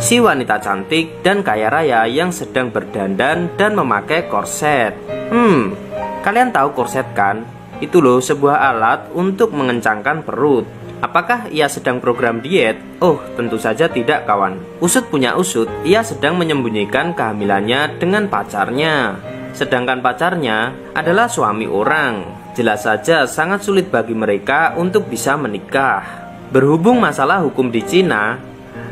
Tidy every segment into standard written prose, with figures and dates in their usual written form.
si wanita cantik dan kaya raya yang sedang berdandan dan memakai korset. Kalian tahu korset kan? Itu loh sebuah alat untuk mengencangkan perut. Apakah ia sedang program diet? Oh, tentu saja tidak kawan. Usut punya usut, ia sedang menyembunyikan kehamilannya dengan pacarnya. Sedangkan pacarnya adalah suami orang. Jelas saja sangat sulit bagi mereka untuk bisa menikah. Berhubung masalah hukum di Cina,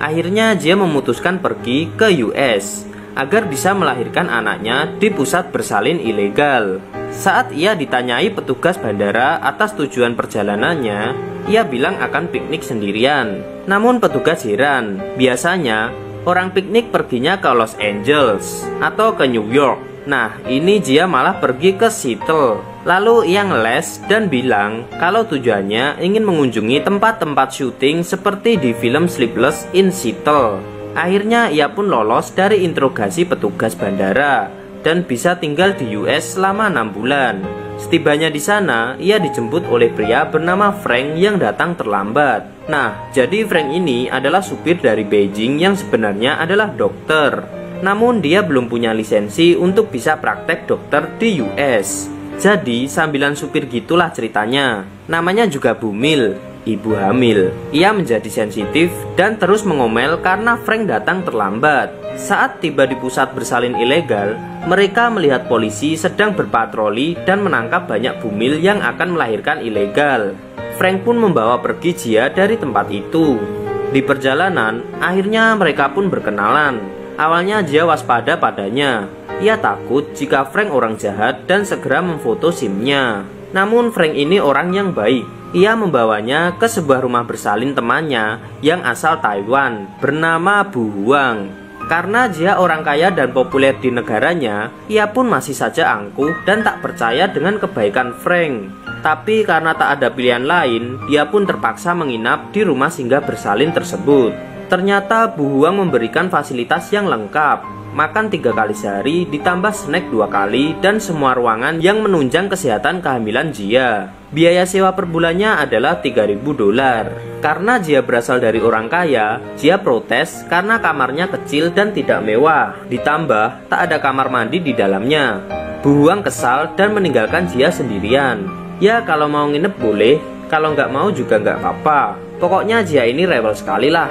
akhirnya dia memutuskan pergi ke US agar bisa melahirkan anaknya di pusat bersalin ilegal. Saat ia ditanyai petugas bandara atas tujuan perjalanannya, ia bilang akan piknik sendirian. Namun petugas heran, biasanya orang piknik perginya ke Los Angeles atau ke New York. Nah, ini dia malah pergi ke Seattle. Lalu ia ngeles dan bilang kalau tujuannya ingin mengunjungi tempat-tempat syuting seperti di film Sleepless in Seattle. Akhirnya ia pun lolos dari interogasi petugas bandara dan bisa tinggal di US selama 6 bulan. Setibanya di sana, ia dijemput oleh pria bernama Frank yang datang terlambat. Nah, jadi Frank ini adalah supir dari Beijing yang sebenarnya adalah dokter. Namun dia belum punya lisensi untuk bisa praktek dokter di US. Jadi sambilan supir gitulah ceritanya. Namanya juga Bumil, ibu hamil. Ia menjadi sensitif dan terus mengomel karena Frank datang terlambat. Saat tiba di pusat bersalin ilegal, mereka melihat polisi sedang berpatroli dan menangkap banyak bumil yang akan melahirkan ilegal. Frank pun membawa pergi Jia dari tempat itu. Di perjalanan, akhirnya mereka pun berkenalan. Awalnya Jia waspada padanya. Ia takut jika Frank orang jahat dan segera memfoto SIM-nya. Namun Frank ini orang yang baik. Ia membawanya ke sebuah rumah bersalin temannya yang asal Taiwan bernama Bu Huang. Karena dia orang kaya dan populer di negaranya, ia pun masih saja angkuh dan tak percaya dengan kebaikan Frank. Tapi karena tak ada pilihan lain, dia pun terpaksa menginap di rumah singgah bersalin tersebut. Ternyata Bu Huang memberikan fasilitas yang lengkap. Makan 3 kali sehari ditambah snack 2 kali dan semua ruangan yang menunjang kesehatan kehamilan Jia. Biaya sewa per bulannya adalah $3.000. Karena Jia berasal dari orang kaya, Jia protes karena kamarnya kecil dan tidak mewah. Ditambah tak ada kamar mandi di dalamnya. Bu Huang kesal dan meninggalkan Jia sendirian. Ya kalau mau nginep boleh, kalau nggak mau juga nggak apa-apa. Pokoknya Jia ini rewel sekali lah.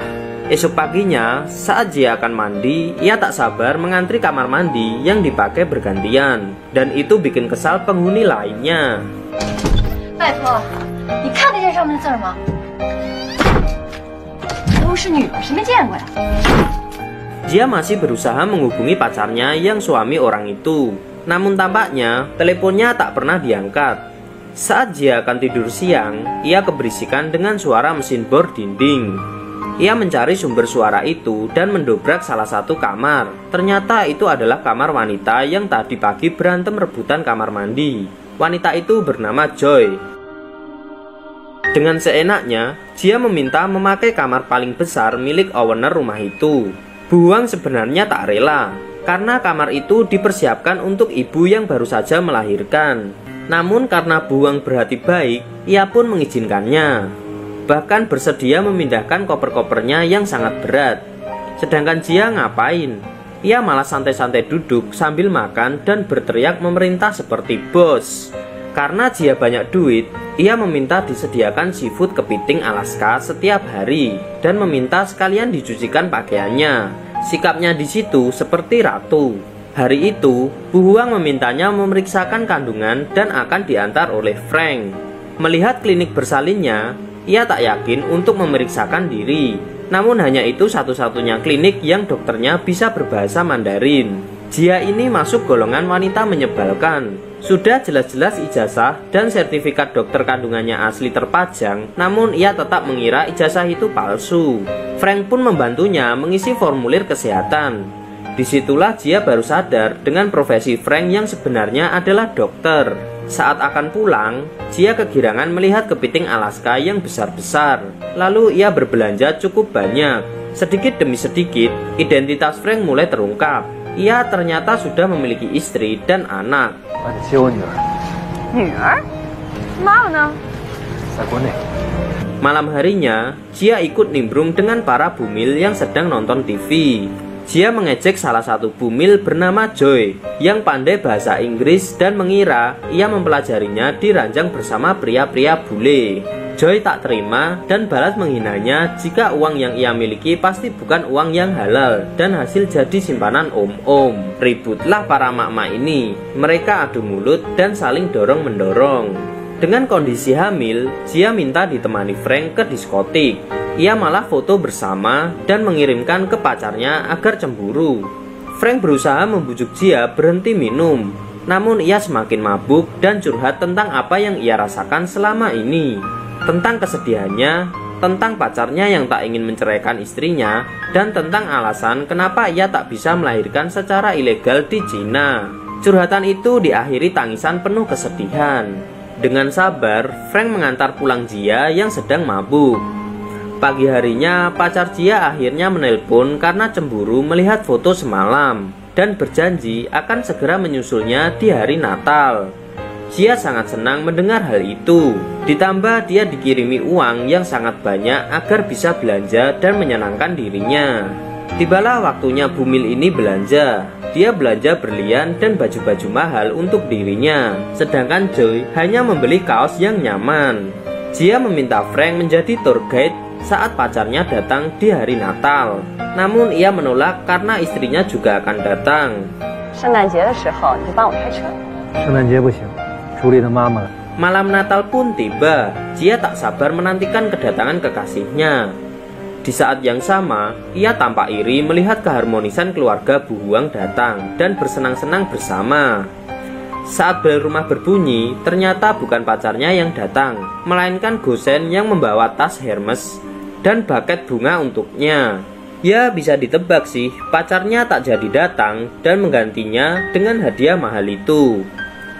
Esok paginya, saat Jia akan mandi, ia tak sabar mengantri kamar mandi yang dipakai bergantian. Dan itu bikin kesal penghuni lainnya. Jia masih berusaha menghubungi pacarnya yang suami orang itu. Namun tampaknya teleponnya tak pernah diangkat. Saat Jia akan tidur siang, ia keberisikan dengan suara mesin bor dinding. Ia mencari sumber suara itu dan mendobrak salah satu kamar. Ternyata itu adalah kamar wanita yang tadi pagi berantem rebutan kamar mandi. Wanita itu bernama Joy. Dengan seenaknya, Jia meminta memakai kamar paling besar milik owner rumah itu. Bu Huang sebenarnya tak rela, karena kamar itu dipersiapkan untuk ibu yang baru saja melahirkan. Namun karena Bu Huang berhati baik, ia pun mengizinkannya. Bahkan bersedia memindahkan koper-kopernya yang sangat berat. Sedangkan Jia ngapain? Ia malah santai-santai duduk sambil makan dan berteriak memerintah seperti bos. Karena Jia banyak duit, ia meminta disediakan seafood kepiting Alaska setiap hari dan meminta sekalian dicucikan pakaiannya. Sikapnya di situ seperti ratu. Hari itu, Bu Huang memintanya memeriksakan kandungan dan akan diantar oleh Frank. Melihat klinik bersalinnya, ia tak yakin untuk memeriksakan diri. Namun hanya itu satu-satunya klinik yang dokternya bisa berbahasa Mandarin. Jia ini masuk golongan wanita menyebalkan. Sudah jelas-jelas ijazah dan sertifikat dokter kandungannya asli terpajang, namun ia tetap mengira ijazah itu palsu. Frank pun membantunya mengisi formulir kesehatan. Disitulah Jia baru sadar dengan profesi Frank yang sebenarnya adalah dokter. Saat akan pulang, Jia kegirangan melihat kepiting Alaska yang besar-besar. Lalu ia berbelanja cukup banyak. Sedikit demi sedikit, identitas Frank mulai terungkap. Ia ternyata sudah memiliki istri dan anak. Malam harinya, Jia ikut nimbrung dengan para bumil yang sedang nonton TV. Jia mengejek salah satu bumil bernama Joy yang pandai bahasa Inggris dan mengira ia mempelajarinya di ranjang bersama pria-pria bule. Joy tak terima dan balas menghinanya jika uang yang ia miliki pasti bukan uang yang halal dan hasil jadi simpanan om-om. Ributlah para mak-mak ini. Mereka adu mulut dan saling dorong-mendorong. Dengan kondisi hamil, Jia minta ditemani Frank ke diskotik. Ia malah foto bersama dan mengirimkan ke pacarnya agar cemburu. Frank berusaha membujuk Jia berhenti minum, namun ia semakin mabuk dan curhat tentang apa yang ia rasakan selama ini. Tentang kesedihannya, tentang pacarnya yang tak ingin menceraikan istrinya, dan tentang alasan kenapa ia tak bisa melahirkan secara ilegal di Cina. Curhatan itu diakhiri tangisan penuh kesedihan. Dengan sabar, Frank mengantar pulang Jia yang sedang mabuk. Pagi harinya, pacar Jia akhirnya menelpon karena cemburu melihat foto semalam dan berjanji akan segera menyusulnya di hari Natal. Jia sangat senang mendengar hal itu. Ditambah dia dikirimi uang yang sangat banyak agar bisa belanja dan menyenangkan dirinya. Tibalah waktunya bumil ini belanja. Dia belanja berlian dan baju-baju mahal untuk dirinya, sedangkan Joy hanya membeli kaos yang nyaman. Jia meminta Frank menjadi tour guide saat pacarnya datang di hari Natal. Namun ia menolak karena istrinya juga akan datang. Malam Natal pun tiba. Jia tak sabar menantikan kedatangan kekasihnya. Di saat yang sama, ia tampak iri melihat keharmonisan keluarga Bu Huang datang dan bersenang-senang bersama. Saat bel rumah berbunyi, ternyata bukan pacarnya yang datang, melainkan Gosen yang membawa tas Hermes dan buket bunga untuknya. Ya bisa ditebak sih, pacarnya tak jadi datang dan menggantinya dengan hadiah mahal itu.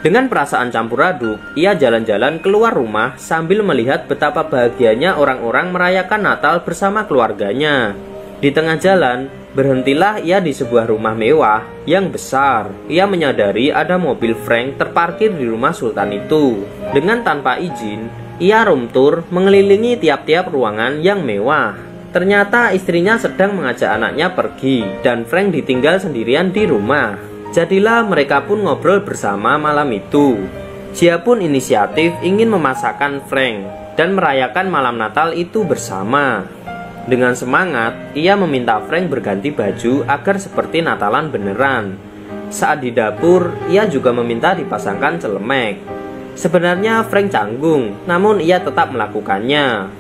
Dengan perasaan campur aduk, ia jalan-jalan keluar rumah sambil melihat betapa bahagianya orang-orang merayakan Natal bersama keluarganya. Di tengah jalan, berhentilah ia di sebuah rumah mewah yang besar. Ia menyadari ada mobil Frank terparkir di rumah Sultan itu. Dengan tanpa izin, ia room tour mengelilingi tiap-tiap ruangan yang mewah. Ternyata istrinya sedang mengajak anaknya pergi dan Frank ditinggal sendirian di rumah. Jadilah mereka pun ngobrol bersama malam itu. Jia pun inisiatif ingin memasakkan Frank dan merayakan malam Natal itu bersama. Dengan semangat, ia meminta Frank berganti baju agar seperti Natalan beneran. Saat di dapur, ia juga meminta dipasangkan celemek. Sebenarnya Frank canggung, namun ia tetap melakukannya.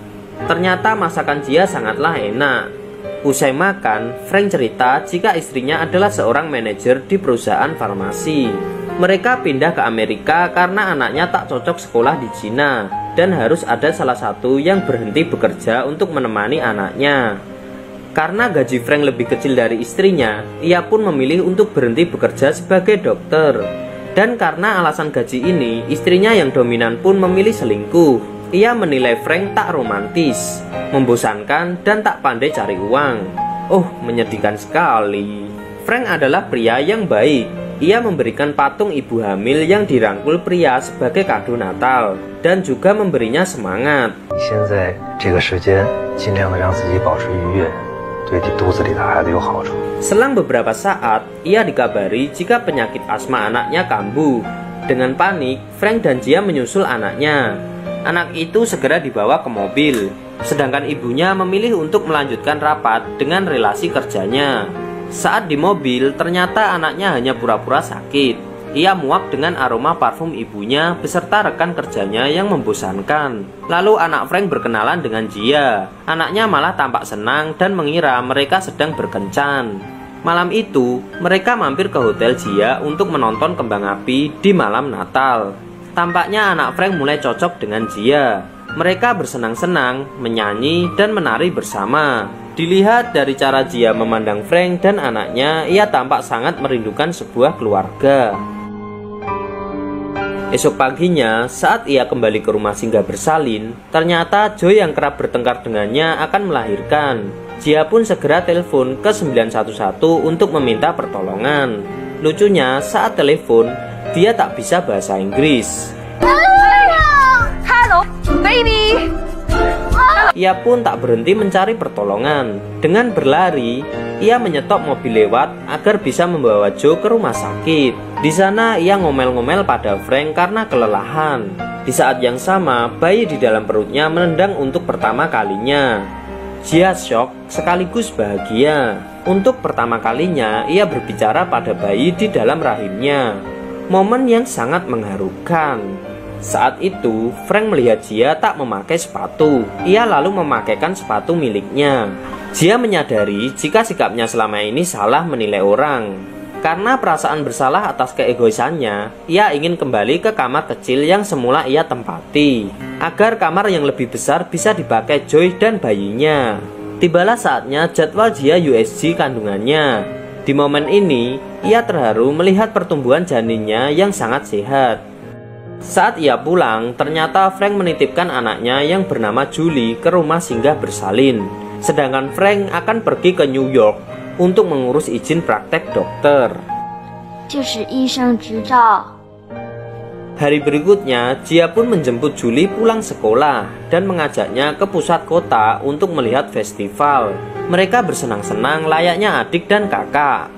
Ternyata masakan Jia sangatlah enak. Usai makan, Frank cerita jika istrinya adalah seorang manajer di perusahaan farmasi. Mereka pindah ke Amerika karena anaknya tak cocok sekolah di Cina dan harus ada salah satu yang berhenti bekerja untuk menemani anaknya. Karena gaji Frank lebih kecil dari istrinya, ia pun memilih untuk berhenti bekerja sebagai dokter. Dan karena alasan gaji ini, istrinya yang dominan pun memilih selingkuh. Ia menilai Frank tak romantis, membosankan, dan tak pandai cari uang. Oh, menyedihkan sekali. Frank adalah pria yang baik. Ia memberikan patung ibu hamil yang dirangkul pria sebagai kado Natal, dan juga memberinya semangat. Selang beberapa saat, ia dikabari jika penyakit asma anaknya kambuh. Dengan panik, Frank dan Jia menyusul anaknya. Anak itu segera dibawa ke mobil, sedangkan ibunya memilih untuk melanjutkan rapat dengan relasi kerjanya. Saat di mobil, ternyata anaknya hanya pura-pura sakit. Ia muak dengan aroma parfum ibunya beserta rekan kerjanya yang membosankan. Lalu anak Frank berkenalan dengan Jia. Anaknya malah tampak senang dan mengira mereka sedang berkencan. Malam itu, mereka mampir ke hotel Jia untuk menonton kembang api di malam Natal. Tampaknya anak Frank mulai cocok dengan Jia. Mereka bersenang-senang, menyanyi, dan menari bersama. Dilihat dari cara Jia memandang Frank dan anaknya, ia tampak sangat merindukan sebuah keluarga. Esok paginya, saat ia kembali ke rumah singgah bersalin, ternyata Joy yang kerap bertengkar dengannya akan melahirkan. Jia pun segera telepon ke 911 untuk meminta pertolongan. Lucunya, saat telepon, dia tak bisa bahasa Inggris. Hello, baby. ia pun tak berhenti mencari pertolongan. Dengan berlari, ia menyetop mobil lewat agar bisa membawa Joe ke rumah sakit. Di sana ia ngomel-ngomel pada Frank karena kelelahan. Di saat yang sama, bayi di dalam perutnya menendang untuk pertama kalinya. Dia shock sekaligus bahagia. Untuk pertama kalinya ia berbicara pada bayi di dalam rahimnya. Momen yang sangat mengharukan. Saat itu Frank melihat Gia tak memakai sepatu. Ia lalu memakaikan sepatu miliknya. Gia menyadari jika sikapnya selama ini salah menilai orang. Karena perasaan bersalah atas keegoisannya, ia ingin kembali ke kamar kecil yang semula ia tempati, agar kamar yang lebih besar bisa dipakai Joy dan bayinya. Tibalah saatnya jadwal Gia USG kandungannya. Di momen ini, ia terharu melihat pertumbuhan janinnya yang sangat sehat. Saat ia pulang, ternyata Frank menitipkan anaknya yang bernama Julie ke rumah singgah bersalin. Sedangkan Frank akan pergi ke New York untuk mengurus izin praktek dokter. Hari berikutnya, Gia pun menjemput Julie pulang sekolah dan mengajaknya ke pusat kota untuk melihat festival. Mereka bersenang-senang layaknya adik dan kakak.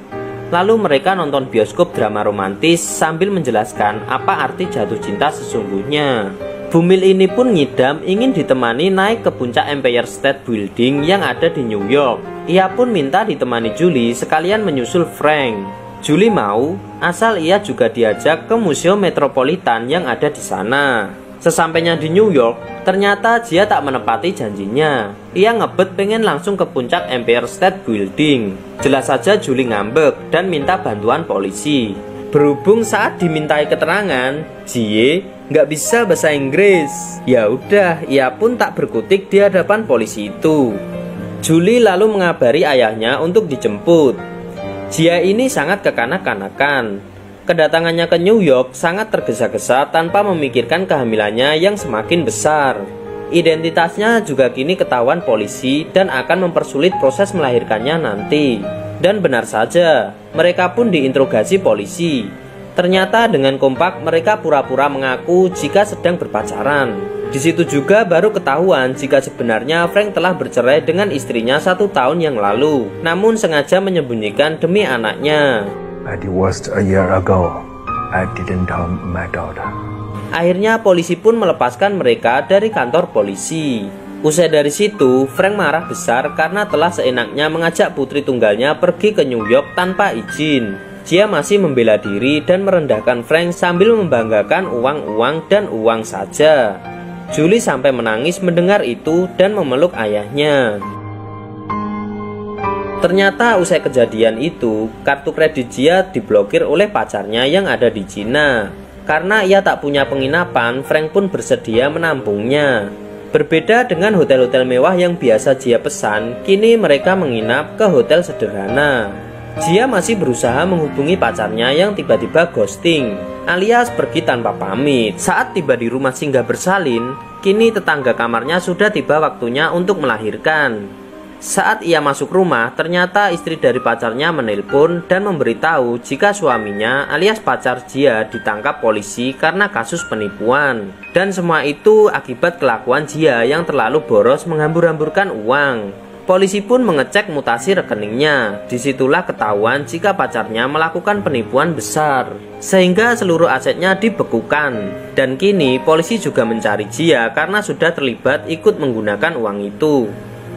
Lalu mereka nonton bioskop drama romantis sambil menjelaskan apa arti jatuh cinta sesungguhnya. Bumil ini pun ngidam ingin ditemani naik ke puncak Empire State Building yang ada di New York. Ia pun minta ditemani Julie sekalian menyusul Frank. Julie mau, asal ia juga diajak ke Museum Metropolitan yang ada di sana. Sesampainya di New York, ternyata Gia tak menepati janjinya. Ia ngebet pengen langsung ke puncak Empire State Building. Jelas saja Julie ngambek dan minta bantuan polisi. Berhubung saat dimintai keterangan, Jie nggak bisa bahasa Inggris. Ya udah, ia pun tak berkutik di hadapan polisi itu. Julie lalu mengabari ayahnya untuk dijemput. Jia ini sangat kekanak-kanakan. Kedatangannya ke New York sangat tergesa-gesa tanpa memikirkan kehamilannya yang semakin besar. Identitasnya juga kini ketahuan polisi dan akan mempersulit proses melahirkannya nanti. Dan benar saja, mereka pun diinterogasi polisi. Ternyata dengan kompak mereka pura-pura mengaku jika sedang berpacaran. Di situ juga baru ketahuan jika sebenarnya Frank telah bercerai dengan istrinya 1 tahun yang lalu, namun sengaja menyembunyikan demi anaknya. I divorced a year ago. I didn't tell my daughter. Akhirnya polisi pun melepaskan mereka dari kantor polisi. Usai dari situ, Frank marah besar karena telah seenaknya mengajak putri tunggalnya pergi ke New York tanpa izin. Dia masih membela diri dan merendahkan Frank sambil membanggakan uang dan uang saja. Julie sampai menangis mendengar itu dan memeluk ayahnya. Ternyata usai kejadian itu, kartu kredit Gia diblokir oleh pacarnya yang ada di Cina. Karena ia tak punya penginapan, Frank pun bersedia menampungnya. Berbeda dengan hotel-hotel mewah yang biasa Gia pesan, kini mereka menginap ke hotel sederhana. Gia masih berusaha menghubungi pacarnya yang tiba-tiba ghosting, alias pergi tanpa pamit. Saat tiba di rumah singgah bersalin, kini tetangga kamarnya sudah tiba waktunya untuk melahirkan. Saat ia masuk rumah, ternyata istri dari pacarnya menelpon dan memberitahu jika suaminya alias pacar Gia ditangkap polisi karena kasus penipuan. Dan semua itu akibat kelakuan Gia yang terlalu boros menghambur-hamburkan uang. Polisi pun mengecek mutasi rekeningnya. Disitulah ketahuan jika pacarnya melakukan penipuan besar, sehingga seluruh asetnya dibekukan. Dan kini polisi juga mencari Gia karena sudah terlibat ikut menggunakan uang itu.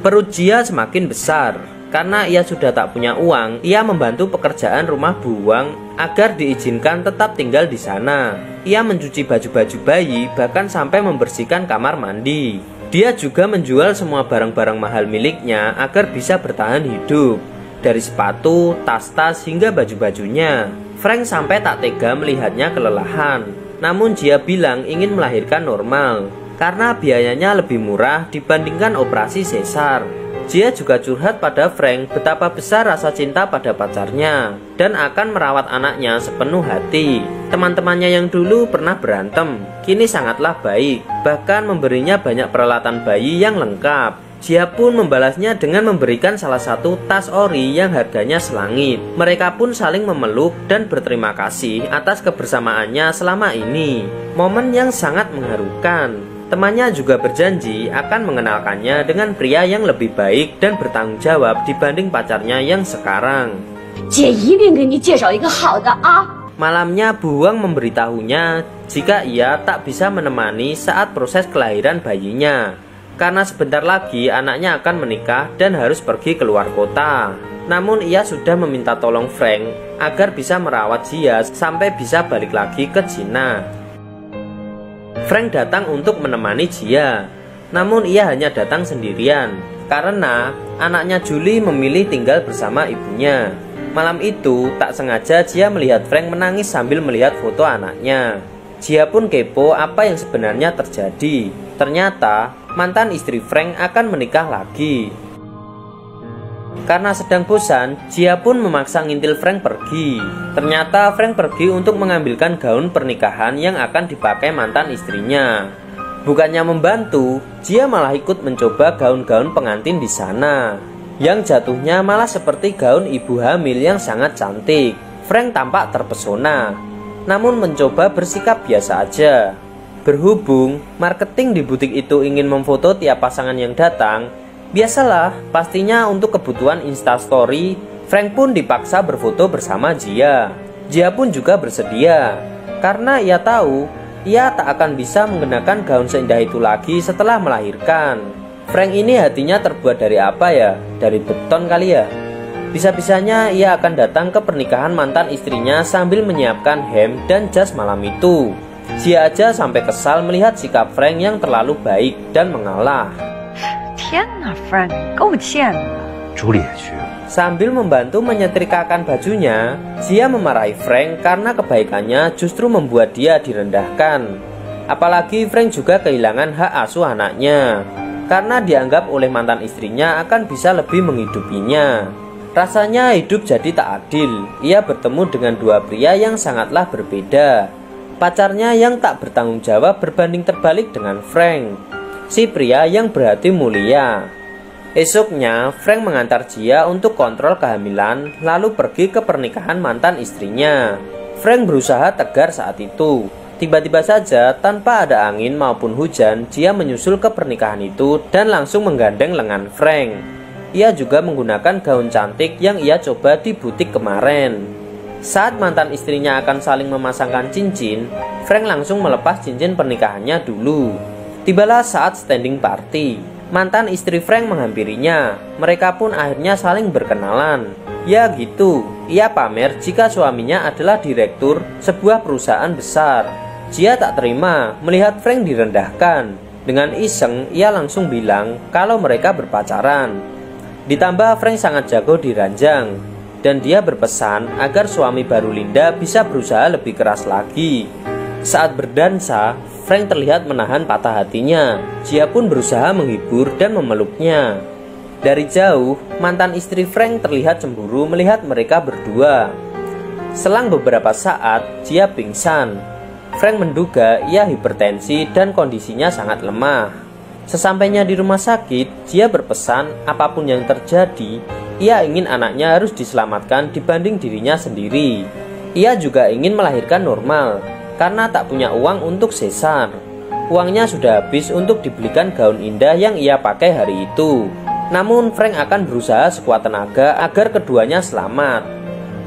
Perut Gia semakin besar. Karena ia sudah tak punya uang, ia membantu pekerjaan rumah buang agar diizinkan tetap tinggal di sana. Ia mencuci baju-baju bayi, bahkan sampai membersihkan kamar mandi. Dia juga menjual semua barang-barang mahal miliknya agar bisa bertahan hidup. Dari sepatu, tas-tas, hingga baju-bajunya. Frank sampai tak tega melihatnya kelelahan. Namun Gia bilang ingin melahirkan normal karena biayanya lebih murah dibandingkan operasi sesar. Gia juga curhat pada Frank betapa besar rasa cinta pada pacarnya dan akan merawat anaknya sepenuh hati. Teman-temannya yang dulu pernah berantem, kini sangatlah baik, bahkan memberinya banyak peralatan bayi yang lengkap. Gia pun membalasnya dengan memberikan salah satu tas ori yang harganya selangit. Mereka pun saling memeluk dan berterima kasih atas kebersamaannya selama ini. Momen yang sangat mengharukan. Temannya juga berjanji akan mengenalkannya dengan pria yang lebih baik dan bertanggung jawab dibanding pacarnya yang sekarang. 姐一定给你介绍一个好的啊！ Malamnya Buang memberitahunya jika ia tak bisa menemani saat proses kelahiran bayinya, karena sebentar lagi anaknya akan menikah dan harus pergi keluar kota. Namun ia sudah meminta tolong Frank agar bisa merawat Jia sampai bisa balik lagi ke Cina. Frank datang untuk menemani Jia, namun ia hanya datang sendirian karena anaknya Julie memilih tinggal bersama ibunya. Malam itu tak sengaja Jia melihat Frank menangis sambil melihat foto anaknya. Jia pun kepo apa yang sebenarnya terjadi. Ternyata mantan istri Frank akan menikah lagi. Karena sedang bosan, Jia pun memaksa ngintil Frank pergi. Ternyata Frank pergi untuk mengambilkan gaun pernikahan yang akan dipakai mantan istrinya. Bukannya membantu, Jia malah ikut mencoba gaun-gaun pengantin di sana, yang jatuhnya malah seperti gaun ibu hamil yang sangat cantik. Frank tampak terpesona, namun mencoba bersikap biasa aja. Berhubung marketing di butik itu ingin memfoto tiap pasangan yang datang, biasalah, pastinya untuk kebutuhan Instastory, Frank pun dipaksa berfoto bersama Jia. Jia pun juga bersedia, karena ia tahu ia tak akan bisa mengenakan gaun seindah itu lagi setelah melahirkan. Frank ini hatinya terbuat dari apa ya? Dari beton kali ya? Bisa-bisanya ia akan datang ke pernikahan mantan istrinya sambil menyiapkan hem dan jas malam itu. Jia aja sampai kesal melihat sikap Frank yang terlalu baik dan mengalah. 天哪 ，Frank， 够欠的。 朱莉也去了。 Sambil membantu menyetrikakan bajunya, Jia memarahi Frank karena kebaikannya justru membuat dia direndahkan. Apalagi Frank juga kehilangan hak asuh anaknya, karena dianggap oleh mantan istrinya akan bisa lebih menghidupinya. Rasanya hidup jadi tak adil. Ia bertemu dengan dua pria yang sangatlah berbeda. Pacarnya yang tak bertanggung jawab berbanding terbalik dengan Frank, si pria yang berhati mulia. Esoknya, Frank mengantar Jia untuk kontrol kehamilan, lalu pergi ke pernikahan mantan istrinya. Frank berusaha tegar saat itu. Tiba-tiba saja, tanpa ada angin maupun hujan, Jia menyusul ke pernikahan itu dan langsung menggandeng lengan Frank. Ia juga menggunakan gaun cantik yang ia coba di butik kemarin. Saat mantan istrinya akan saling memasangkan cincin, Frank langsung melepas cincin pernikahannya dulu. Tibalah saat standing party. Mantan istri Frank menghampirinya. Mereka pun akhirnya saling berkenalan. Ya gitu, ia pamer jika suaminya adalah direktur sebuah perusahaan besar. Jia tak terima melihat Frank direndahkan. Dengan iseng, ia langsung bilang kalau mereka berpacaran. Ditambah Frank sangat jago di ranjang, dan dia berpesan agar suami baru Linda bisa berusaha lebih keras lagi. Saat berdansa, Frank terlihat menahan patah hatinya. Jia pun berusaha menghibur dan memeluknya. Dari jauh, mantan istri Frank terlihat cemburu melihat mereka berdua. Selang beberapa saat, Jia pingsan. Frank menduga ia hipertensi dan kondisinya sangat lemah. Sesampainya di rumah sakit, Jia berpesan apapun yang terjadi, ia ingin anaknya harus diselamatkan dibanding dirinya sendiri. Ia juga ingin melahirkan normal, karena tak punya uang untuk sesar. Uangnya sudah habis untuk dibelikan gaun indah yang ia pakai hari itu. Namun Frank akan berusaha sekuat tenaga agar keduanya selamat.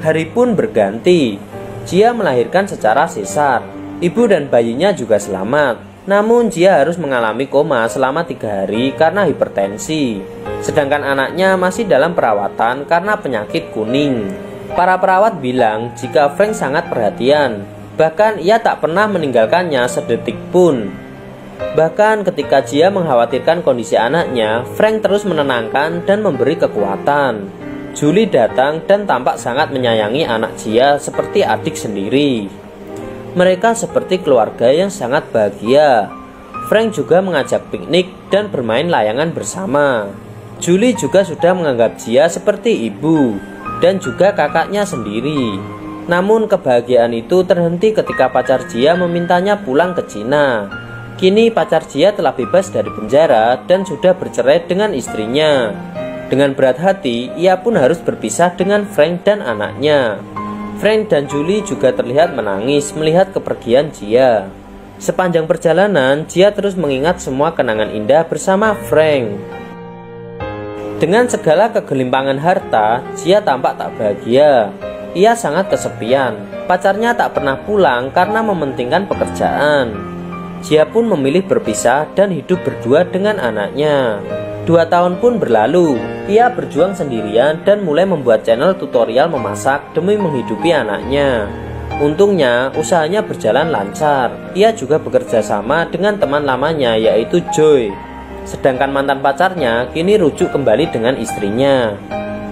Hari pun berganti. Jia melahirkan secara sesar. Ibu dan bayinya juga selamat. Namun Jia harus mengalami koma selama 3 hari karena hipertensi. Sedangkan anaknya masih dalam perawatan karena penyakit kuning. Para perawat bilang jika Frank sangat perhatian. Bahkan ia tak pernah meninggalkannya sedetik pun. Bahkan ketika Jia mengkhawatirkan kondisi anaknya, Frank terus menenangkan dan memberi kekuatan. Julie datang dan tampak sangat menyayangi anak Jia seperti adik sendiri. Mereka seperti keluarga yang sangat bahagia. Frank juga mengajak piknik dan bermain layangan bersama. Julie juga sudah menganggap Jia seperti ibu dan juga kakaknya sendiri. Namun kebahagiaan itu terhenti ketika pacar Jia memintanya pulang ke Cina. Kini pacar Jia telah bebas dari penjara dan sudah bercerai dengan istrinya. Dengan berat hati, ia pun harus berpisah dengan Frank dan anaknya. Frank dan Julie juga terlihat menangis melihat kepergian Jia. Sepanjang perjalanan, Jia terus mengingat semua kenangan indah bersama Frank. Dengan segala kegelimpangan harta, Jia tampak tak bahagia. Ia sangat kesepian. Pacarnya tak pernah pulang karena mementingkan pekerjaan. Jia pun memilih berpisah dan hidup berdua dengan anaknya. 2 tahun pun berlalu. Ia berjuang sendirian dan mulai membuat channel tutorial memasak demi menghidupi anaknya. Untungnya, usahanya berjalan lancar. Ia juga bekerja sama dengan teman lamanya, yaitu Joy. Sedangkan mantan pacarnya kini rujuk kembali dengan istrinya.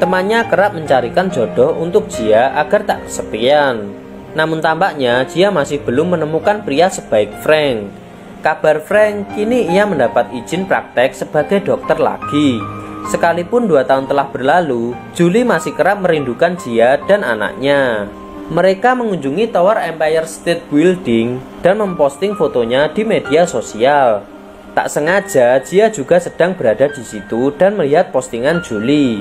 Temannya kerap mencarikan jodoh untuk Jia agar tak kesepian. Namun tampaknya Jia masih belum menemukan pria sebaik Frank. Kabar Frank, kini ia mendapat izin praktek sebagai dokter lagi. Sekalipun 2 tahun telah berlalu, Julie masih kerap merindukan Jia dan anaknya. Mereka mengunjungi Tower Empire State Building dan memposting fotonya di media sosial. Tak sengaja, Jia juga sedang berada di situ dan melihat postingan Julie.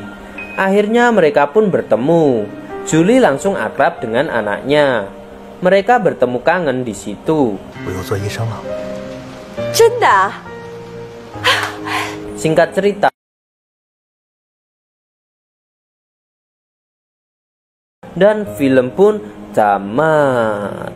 Akhirnya mereka pun bertemu. Julie langsung akrab dengan anaknya. Mereka bertemu kangen di situ. 我又做医生了。真的啊？ Singkat cerita, dan film pun tamat.